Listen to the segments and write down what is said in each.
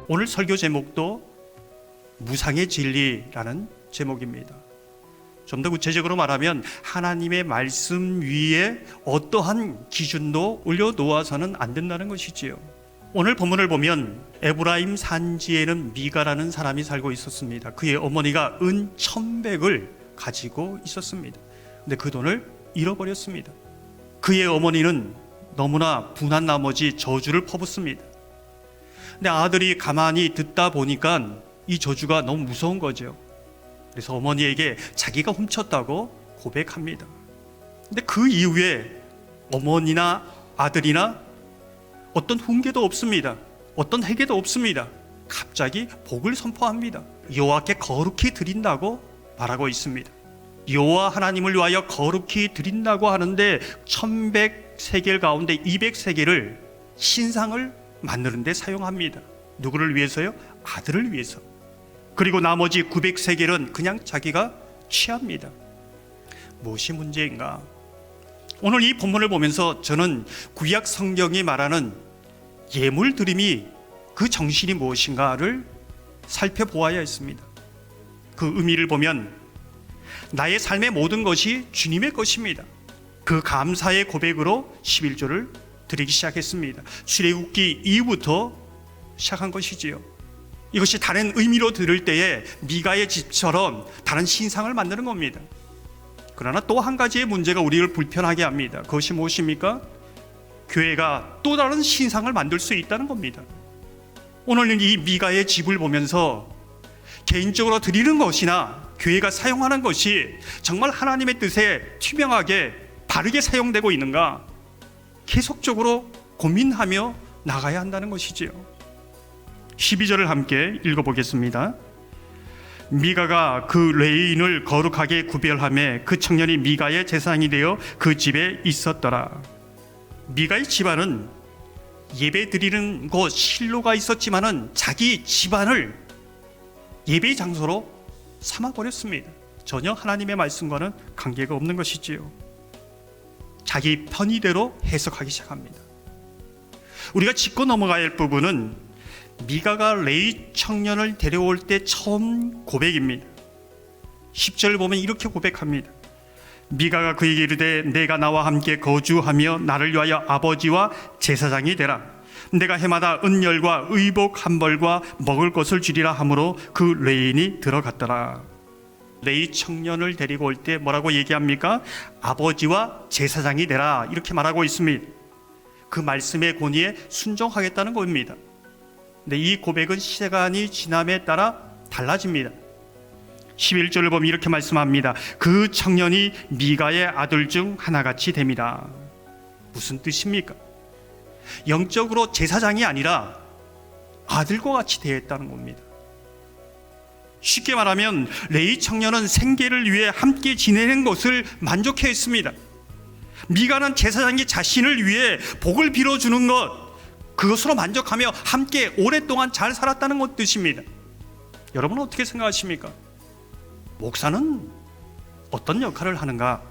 오늘 설교 제목도 무상의 진리라는 제목입니다. 좀 더 구체적으로 말하면 하나님의 말씀 위에 어떠한 기준도 올려놓아서는 안 된다는 것이지요. 오늘 본문을 보면 에브라임 산지에는 미가라는 사람이 살고 있었습니다. 그의 어머니가 은 1,100을 가지고 있었습니다. 근데 그 돈을 잃어버렸습니다. 그의 어머니는 너무나 분한 나머지 저주를 퍼붓습니다. 근데 아들이 가만히 듣다 보니까 이 저주가 너무 무서운 거죠. 그래서 어머니에게 자기가 훔쳤다고 고백합니다. 근데 그 이후에 어머니나 아들이나 어떤 훈계도 없습니다. 어떤 회개도 없습니다. 갑자기 복을 선포합니다. 여호와께 거룩히 드린다고 말하고 있습니다. 여호와 하나님을 위하여 거룩히 드린다고 하는데 1,100세겔 가운데 200세겔을 신상을 만드는 데 사용합니다. 누구를 위해서요? 아들을 위해서. 그리고 나머지 900세겔은 그냥 자기가 취합니다. 무엇이 문제인가? 오늘 이 본문을 보면서 저는 구약 성경이 말하는 예물 드림이 그 정신이 무엇인가를 살펴보아야 했습니다. 그 의미를 보면 나의 삶의 모든 것이 주님의 것입니다. 그 감사의 고백으로 11조를 드리기 시작했습니다. 출애굽기 이후부터 시작한 것이지요. 이것이 다른 의미로 들을 때에 미가의 집처럼 다른 신상을 만드는 겁니다. 그러나 또 한 가지의 문제가 우리를 불편하게 합니다. 그것이 무엇입니까? 교회가 또 다른 신상을 만들 수 있다는 겁니다. 오늘은 이 미가의 집을 보면서 개인적으로 드리는 것이나 교회가 사용하는 것이 정말 하나님의 뜻에 투명하게 바르게 사용되고 있는가 계속적으로 고민하며 나가야 한다는 것이지요. 12절을 함께 읽어보겠습니다. 미가가 그 레위인을 거룩하게 구별하며 그 청년이 미가의 제사장이 되어 그 집에 있었더라. 미가의 집안은 예배 드리는 곳 실로가 있었지만은 자기 집안을 예배의 장소로 삼아버렸습니다. 전혀 하나님의 말씀과는 관계가 없는 것이지요. 자기 편의대로 해석하기 시작합니다. 우리가 짚고 넘어가야 할 부분은 미가가 레위 청년을 데려올 때 처음 고백입니다. 10절을 보면 이렇게 고백합니다. 미가가 그에게 이르되 내가 나와 함께 거주하며 나를 위하여 아버지와 제사장이 되라. 내가 해마다 은열과 의복 한 벌과 먹을 것을 주리라 하므로 그 레위인이 들어갔더라. 레위 청년을 데리고 올 때 뭐라고 얘기합니까? 아버지와 제사장이 되라 이렇게 말하고 있습니다. 그 말씀의 권위에 순종하겠다는 겁니다. 근데 이 고백은 시간이 지남에 따라 달라집니다. 11절을 보면 이렇게 말씀합니다. 그 청년이 미가의 아들 중 하나같이 됩니다. 무슨 뜻입니까? 영적으로 제사장이 아니라 아들과 같이 되었다는 겁니다. 쉽게 말하면 레위 청년은 생계를 위해 함께 지내는 것을 만족해했습니다. 미가는 제사장이 자신을 위해 복을 빌어주는 것, 그것으로 만족하며 함께 오랫동안 잘 살았다는 것 뜻입니다. 여러분은 어떻게 생각하십니까? 목사는 어떤 역할을 하는가?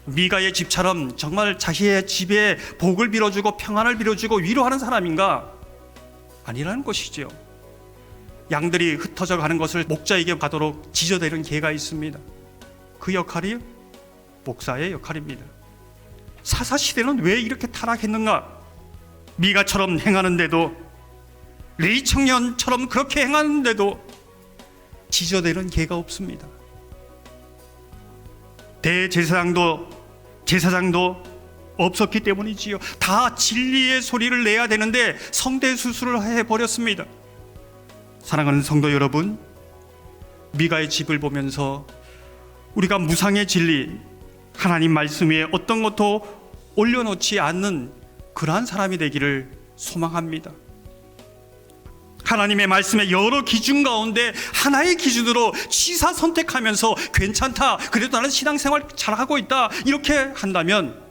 미가의 집처럼 정말 자신의 집에 복을 빌어주고 평안을 빌어주고 위로하는 사람인가? 아니라는 것이죠. 양들이 흩어져 가는 것을 목자에게 가도록 지저대는 개가 있습니다. 그 역할이 목사의 역할입니다. 사사시대는 왜 이렇게 타락했는가? 미가처럼 행하는데도, 레위 청년처럼 그렇게 행하는데도 지저대는 개가 없습니다. 제사장도 없었기 때문이지요. 다 진리의 소리를 내야 되는데 성대수술을 해버렸습니다. 사랑하는 성도 여러분, 미가의 집을 보면서 우리가 무상의 진리, 하나님 말씀 위에 어떤 것도 올려놓지 않는 그러한 사람이 되기를 소망합니다. 하나님의 말씀의 여러 기준 가운데 하나의 기준으로 취사 선택하면서 괜찮다, 그래도 나는 신앙생활 잘하고 있다 이렇게 한다면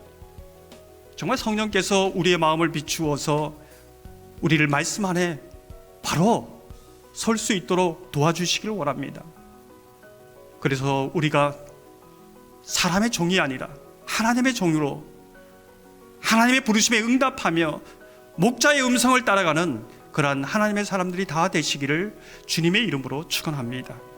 정말 성령께서 우리의 마음을 비추어서 우리를 말씀 안에 바로 설 수 있도록 도와주시길 원합니다. 그래서 우리가 사람의 종이 아니라 하나님의 종으로 하나님의 부르심에 응답하며 목자의 음성을 따라가는 그러한 하나님의 사람들이 다 되시기를 주님의 이름으로 축원합니다.